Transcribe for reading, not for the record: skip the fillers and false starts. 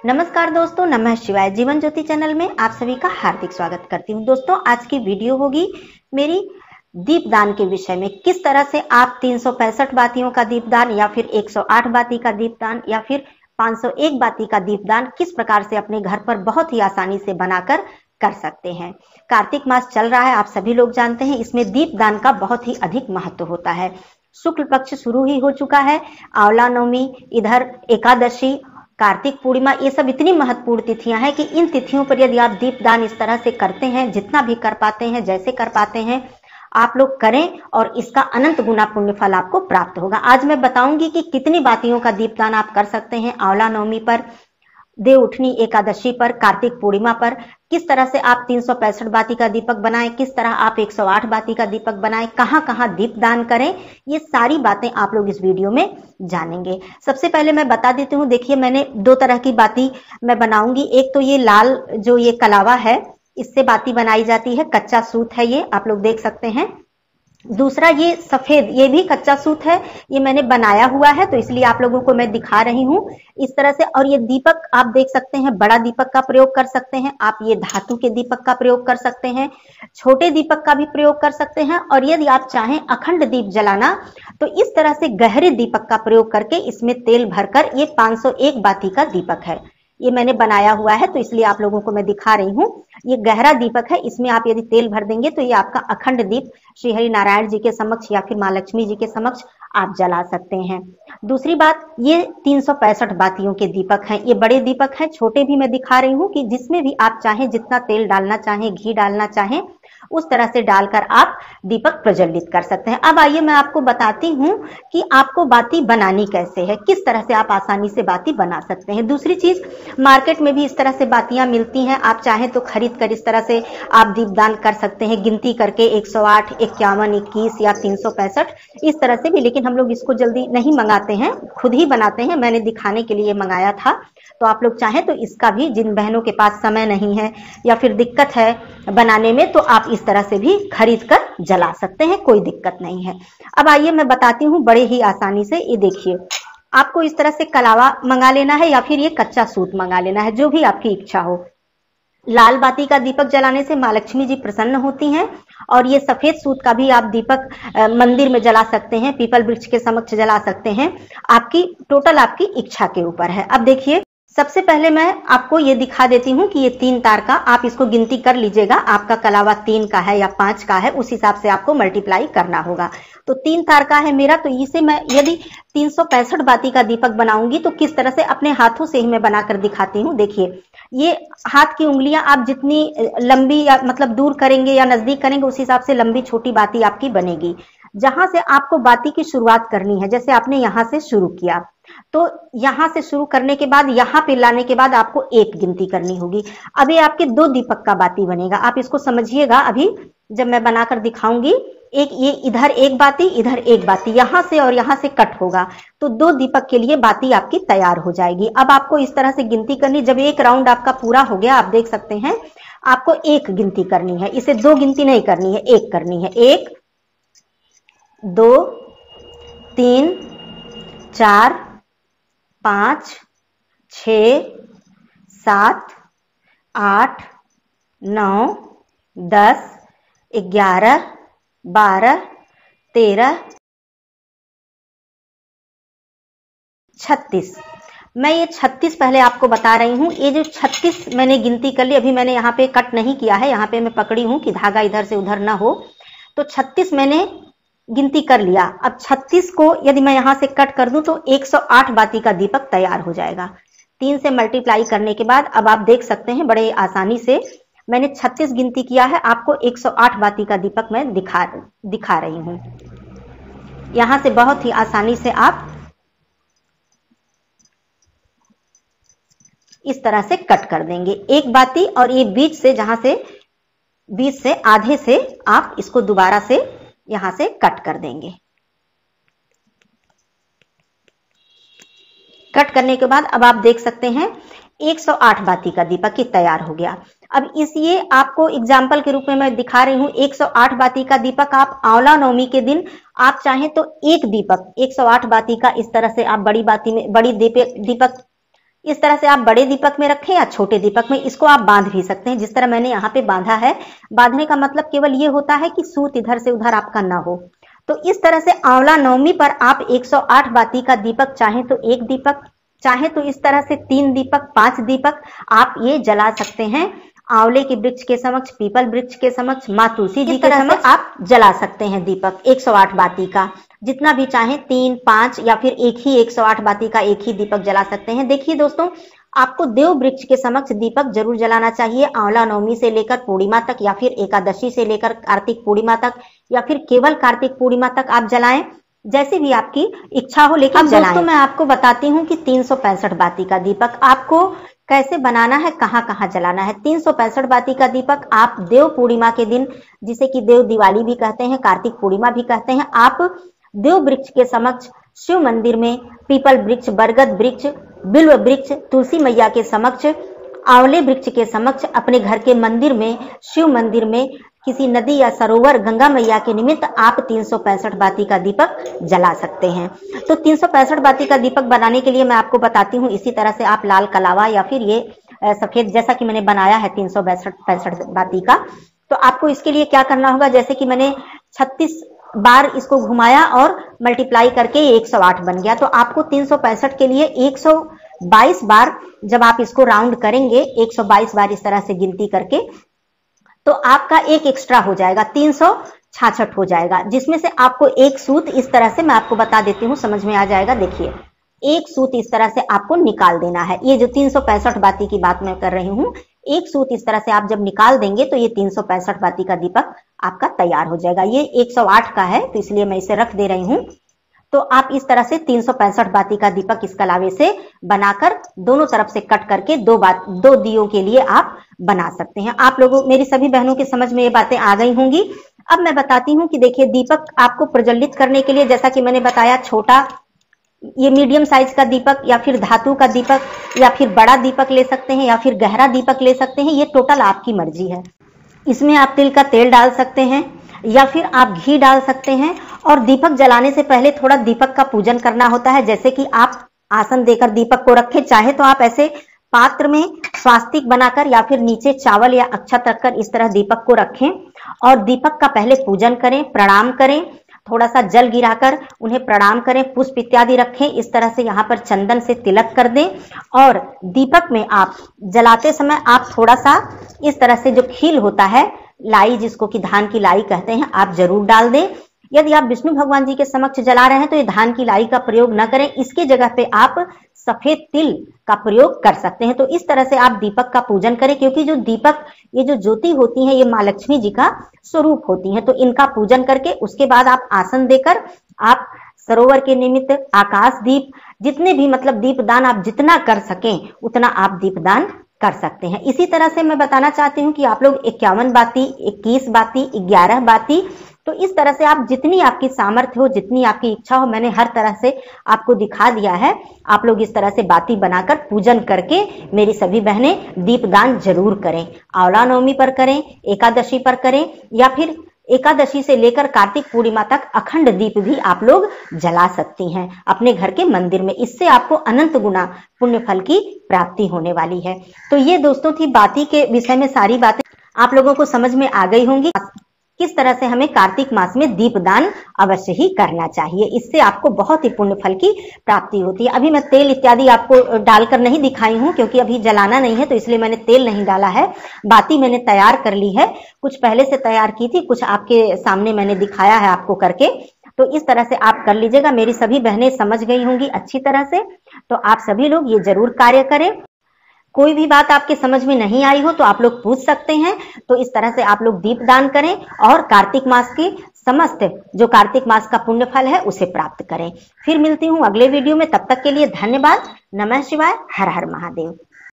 नमस्कार दोस्तों, नमः शिवाय। जीवन ज्योति चैनल में आप सभी का हार्दिक स्वागत करती हूँ। दोस्तों, आज की वीडियो होगी मेरी दीपदान के विषय में। किस तरह से आप 365 बातियों का दीपदान या फिर 108 बाती का दीपदान या फिर 501 बाती का दीपदान किस प्रकार से अपने घर पर बहुत ही आसानी से बनाकर कर सकते हैं। कार्तिक मास चल रहा है, आप सभी लोग जानते हैं। इसमें दीपदान का बहुत ही अधिक महत्व होता है। शुक्ल पक्ष शुरू ही हो चुका है। आंवला नवमी, इधर एकादशी, कार्तिक पूर्णिमा, ये सब इतनी महत्वपूर्ण तिथियां हैं कि इन तिथियों पर यदि आप दीपदान इस तरह से करते हैं, जितना भी कर पाते हैं, जैसे कर पाते हैं, आप लोग करें और इसका अनंत गुना पुण्य फल आपको प्राप्त होगा। आज मैं बताऊंगी कि कितनी बातियों का दीपदान आप कर सकते हैं आंवला नवमी पर, देव उठनी एकादशी पर, कार्तिक पूर्णिमा पर। किस तरह से आप 365 बाती का दीपक बनाएं, किस तरह आप 108 बाती का दीपक बनाएं, कहां कहां दीपदान करें, ये सारी बातें आप लोग इस वीडियो में जानेंगे। सबसे पहले मैं बता देती हूँ, देखिए मैंने दो तरह की बाती मैं बनाऊंगी। एक तो ये लाल जो ये कलावा है, इससे बाती बनाई जाती है, कच्चा सूत है, ये आप लोग देख सकते हैं। दूसरा ये सफेद, ये भी कच्चा सूत है, ये मैंने बनाया हुआ है तो इसलिए आप लोगों को मैं दिखा रही हूं इस तरह से। और ये दीपक आप देख सकते हैं, बड़ा दीपक का प्रयोग कर सकते हैं आप, ये धातु के दीपक का प्रयोग कर सकते हैं, छोटे दीपक का भी प्रयोग कर सकते हैं। और यदि आप चाहें अखंड दीप जलाना तो इस तरह से गहरे दीपक का प्रयोग करके इसमें तेल भरकर, ये 501 बाती का दीपक है, ये मैंने बनाया हुआ है तो इसलिए आप लोगों को मैं दिखा रही हूँ। ये गहरा दीपक है, इसमें आप यदि तेल भर देंगे तो ये आपका अखंड दीप श्री हरि नारायण जी के समक्ष या फिर माँ लक्ष्मी जी के समक्ष आप जला सकते हैं। दूसरी बात, ये 365 बातियों के दीपक हैं, ये बड़े दीपक हैं, छोटे भी मैं दिखा रही हूँ कि जिसमें भी आप चाहें, जितना तेल डालना चाहें, घी डालना चाहें, उस तरह से डालकर आप दीपक प्रज्वलित कर सकते हैं। अब आइए मैं आपको बताती हूं कि आपको बाती बनानी कैसे है, किस तरह से आप आसानी से बाती बना सकते हैं। दूसरी चीज, मार्केट में भी इस तरह से बातियां मिलती हैं, आप चाहें तो खरीद कर इस तरह से आप दीपदान कर सकते हैं, गिनती करके 108, 51, 21 या 365 इस तरह से भी। लेकिन हम लोग इसको जल्दी नहीं मंगाते हैं, खुद ही बनाते हैं। मैंने दिखाने के लिए मंगाया था, तो आप लोग चाहें तो इसका भी, जिन बहनों के पास समय नहीं है या फिर दिक्कत है बनाने में, तो आप इस तरह से भी खरीद कर जला सकते हैं, कोई दिक्कत नहीं है। अब आइए मैं बताती हूँ बड़े ही आसानी से। ये देखिए, आपको इस तरह से कलावा मंगा लेना है या फिर ये कच्चा सूत मंगा लेना है, जो भी आपकी इच्छा हो। लाल बाती का दीपक जलाने से माँ लक्ष्मी जी प्रसन्न होती हैं, और ये सफेद सूत का भी आप दीपक मंदिर में जला सकते हैं, पीपल वृक्ष के समक्ष जला सकते हैं, आपकी टोटल आपकी इच्छा के ऊपर है। अब देखिए, सबसे पहले मैं आपको ये दिखा देती हूँ कि ये 3 तार का, आप इसको गिनती कर लीजिएगा, आपका कलावा 3 का है या 5 का है, उस हिसाब से आपको मल्टीप्लाई करना होगा। तो 3 तार का है मेरा, तो इसे मैं यदि 365 बाती का दीपक बनाऊंगी तो किस तरह से अपने हाथों से ही मैं बनाकर दिखाती हूँ। देखिए, ये हाथ की उंगलियां आप जितनी लंबी या मतलब दूर करेंगे या नजदीक करेंगे, उस हिसाब से लंबी छोटी बाती आपकी बनेगी। जहां से आपको बाती की शुरुआत करनी है, जैसे आपने यहां से शुरू किया, तो यहां से शुरू करने के बाद यहां पे लाने के बाद आपको 1 गिनती करनी होगी। अभी आपके 2 दीपक का बाती बनेगा, आप इसको समझिएगा। अभी जब मैं बनाकर दिखाऊंगी, एक ये इधर 1 बाती, इधर 1 बाती, यहां से और यहां से कट होगा, तो 2 दीपक के लिए बाती आपकी तैयार हो जाएगी। अब आपको इस तरह से गिनती करनी, जब 1 राउंड आपका पूरा हो गया, आप देख सकते हैं, आपको 1 गिनती करनी है, इसे 2 गिनती नहीं करनी है, 1 करनी है। 1 2 3 4 5 6 7 8 9 10 11 12 13 36। मैं ये 36 पहले आपको बता रही हूं। ये जो 36 मैंने गिनती कर ली, अभी मैंने यहाँ पे कट नहीं किया है, यहाँ पे मैं पकड़ी हूं कि धागा इधर से उधर ना हो, तो 36 मैंने गिनती कर लिया। अब 36 को यदि मैं यहां से कट कर दूं तो 108 बाती का दीपक तैयार हो जाएगा। 3 से मल्टीप्लाई करने के बाद अब आप देख सकते हैं बड़े आसानी से मैंने 36 गिनती किया है, आपको 108 बाती का दीपक मैं दिखा रही हूं। यहां से बहुत ही आसानी से आप इस तरह से कट कर देंगे 1 बाती, और ये बीच से, जहां से बीच से आधे से आप इसको दोबारा से यहां से कट कर देंगे। कट करने के बाद अब आप देख सकते हैं 108 बाती का दीपक ही तैयार हो गया। अब इस ये आपको एग्जाम्पल के रूप में मैं दिखा रही हूं। 108 बाती का दीपक आप आंवला नवमी के दिन आप चाहें तो 1 दीपक 108 बाती का इस तरह से आप बड़ी बाती में, बड़ी दीपक इस तरह से आप बड़े दीपक में रखें या छोटे दीपक में, इसको आप बांध भी सकते हैं। जिस तरह मैंने यहाँ पे बांधा है, बांधने का मतलब केवल ये होता है कि सूत इधर से उधर आपका ना हो। तो इस तरह से आंवला नवमी पर आप 108 बाती का दीपक, चाहे तो एक दीपक, चाहे तो इस तरह से 3 दीपक, 5 दीपक आप ये जला सकते हैं। आंवले के वृक्ष के समक्ष, पीपल वृक्ष के समक्ष, माँ तुलसी जी के समक्ष आप जला सकते हैं दीपक 108 बाती का। जितना भी चाहे 3, 5 या फिर एक ही 108 बाती का एक ही दीपक जला सकते हैं। देखिए दोस्तों, आपको देव वृक्ष के समक्ष दीपक जरूर जलाना चाहिए। आंवला नवमी से लेकर पूर्णिमा तक, या फिर एकादशी से लेकर कार्तिक पूर्णिमा तक, या फिर केवल कार्तिक पूर्णिमा तक आप जलाएं, जैसे भी आपकी इच्छा हो, लेकिन अब दोस्तों मैं आपको बताती हूँ कि 365 बाती का दीपक आपको कैसे बनाना है, कहाँ कहाँ जलाना है। 365 बाती का दीपक आप देव पूर्णिमा के दिन, जिसे कि देव दिवाली भी कहते हैं, कार्तिक पूर्णिमा भी कहते हैं, आप देव वृक्ष के समक्ष, शिव मंदिर में, पीपल वृक्ष, बरगद वृक्ष, बिल्व वृक्ष, तुलसी मैया के समक्ष, आंवले वृक्ष के समक्ष, अपने घर के मंदिर में, शिव मंदिर में, किसी नदी या सरोवर, गंगा मैया के निमित्त आप 365 बाती का दीपक जला सकते हैं। तो 365 बाती का दीपक बनाने के लिए मैं आपको बताती हूँ। इसी तरह से आप लाल कलावा या फिर ये सफेद, जैसा कि मैंने बनाया है 365 बाती का, तो आपको इसके लिए क्या करना होगा, जैसे कि मैंने 36 बार इसको घुमाया और मल्टीप्लाई करके 108 बन गया। तो आपको 365 के लिए 122 बार, जब आप इसको राउंड करेंगे 122 बार इस तरह से गिनती करके, तो आपका एक एक्स्ट्रा हो जाएगा, 366 हो जाएगा, जिसमें से आपको एक सूत इस तरह से, मैं आपको बता देती हूँ, समझ में आ जाएगा। देखिए, एक सूत इस तरह से आपको निकाल देना है। ये जो 365 बाती की बात मैं कर रही हूँ, एक सूत इस तरह से आप जब निकाल देंगे तो ये 365 बाती का दीपक आपका तैयार हो जाएगा। ये 108 का है तो इसलिए मैं इसे रख दे रही हूँ। तो आप इस तरह से 365 बाती का दीपक इस कलावे से बनाकर दोनों तरफ से कट करके दो दियों के लिए आप बना सकते हैं। आप लोगों, मेरी सभी बहनों के समझ में ये बातें आ गई होंगी। अब मैं बताती हूँ कि देखिए, दीपक आपको प्रज्वलित करने के लिए, जैसा कि मैंने बताया, छोटा, ये मीडियम साइज का दीपक, या फिर धातु का दीपक, या फिर बड़ा दीपक ले सकते हैं, या फिर गहरा दीपक ले सकते हैं। ये टोटल आपकी मर्जी है। इसमें आप तिल का तेल डाल सकते हैं या फिर आप घी डाल सकते हैं। और दीपक जलाने से पहले थोड़ा दीपक का पूजन करना होता है। जैसे कि आप आसन देकर दीपक को रखें, चाहे तो आप ऐसे पात्र में स्वास्तिक बनाकर या फिर नीचे चावल या अक्षत रखकर इस तरह दीपक को रखें और दीपक का पहले पूजन करें, प्रणाम करें, थोड़ा सा जल गिराकर उन्हें प्रणाम करें, पुष्प इत्यादि रखें। इस तरह से यहाँ पर चंदन से तिलक कर दें और दीपक में आप जलाते समय आप थोड़ा सा इस तरह से, जो खील होता है, लाई, जिसको कि धान की लाई कहते हैं, आप जरूर डाल दें। यदि आप विष्णु भगवान जी के समक्ष जला रहे हैं तो ये धान की लाई का प्रयोग न करें, इसके जगह पे आप सफेद तिल का प्रयोग कर सकते हैं। तो इस तरह से आप दीपक का पूजन करें, क्योंकि जो दीपक, ये जो ज्योति होती है, ये माँ लक्ष्मी जी का स्वरूप होती हैं। तो इनका पूजन करके उसके बाद आप आसन देकर आप सरोवर के निमित्त, आकाश दीप, जितने भी मतलब दीपदान आप जितना कर सकें उतना आप दीपदान कर सकते हैं। इसी तरह से मैं बताना चाहती हूँ कि आप लोग 51 बाती, 21 बाती, 11 बाती, तो इस तरह से आप जितनी आपकी सामर्थ्य हो, जितनी आपकी इच्छा हो, मैंने हर तरह से आपको दिखा दिया है। आप लोग इस तरह से बाती बनाकर पूजन करके मेरी सभी बहनें दीपदान जरूर करें। आंवला नवमी पर करें, एकादशी पर करें, या फिर एकादशी से लेकर कार्तिक पूर्णिमा तक अखंड दीप भी आप लोग जला सकती हैं अपने घर के मंदिर में। इससे आपको अनंत गुना पुण्य फल की प्राप्ति होने वाली है। तो ये दोस्तों थी बाती के विषय में सारी बातें, आप लोगों को समझ में आ गई होंगी किस तरह से हमें कार्तिक मास में दीपदान अवश्य ही करना चाहिए। इससे आपको बहुत ही पुण्य फल की प्राप्ति होती है। अभी मैं तेल इत्यादि आपको डालकर नहीं दिखाई हूँ, क्योंकि अभी जलाना नहीं है, तो इसलिए मैंने तेल नहीं डाला है। बाती मैंने तैयार कर ली है, कुछ पहले से तैयार की थी, कुछ आपके सामने मैंने दिखाया है आपको करके। तो इस तरह से आप कर लीजिएगा। मेरी सभी बहनें समझ गई होंगी अच्छी तरह से। तो आप सभी लोग ये जरूर कार्य करें। कोई भी बात आपके समझ में नहीं आई हो तो आप लोग पूछ सकते हैं। तो इस तरह से आप लोग दीपदान करें और कार्तिक मास की समस्त जो कार्तिक मास का पुण्य फल है उसे प्राप्त करें। फिर मिलती हूँ अगले वीडियो में, तब तक के लिए धन्यवाद। नमः शिवाय, हर हर महादेव।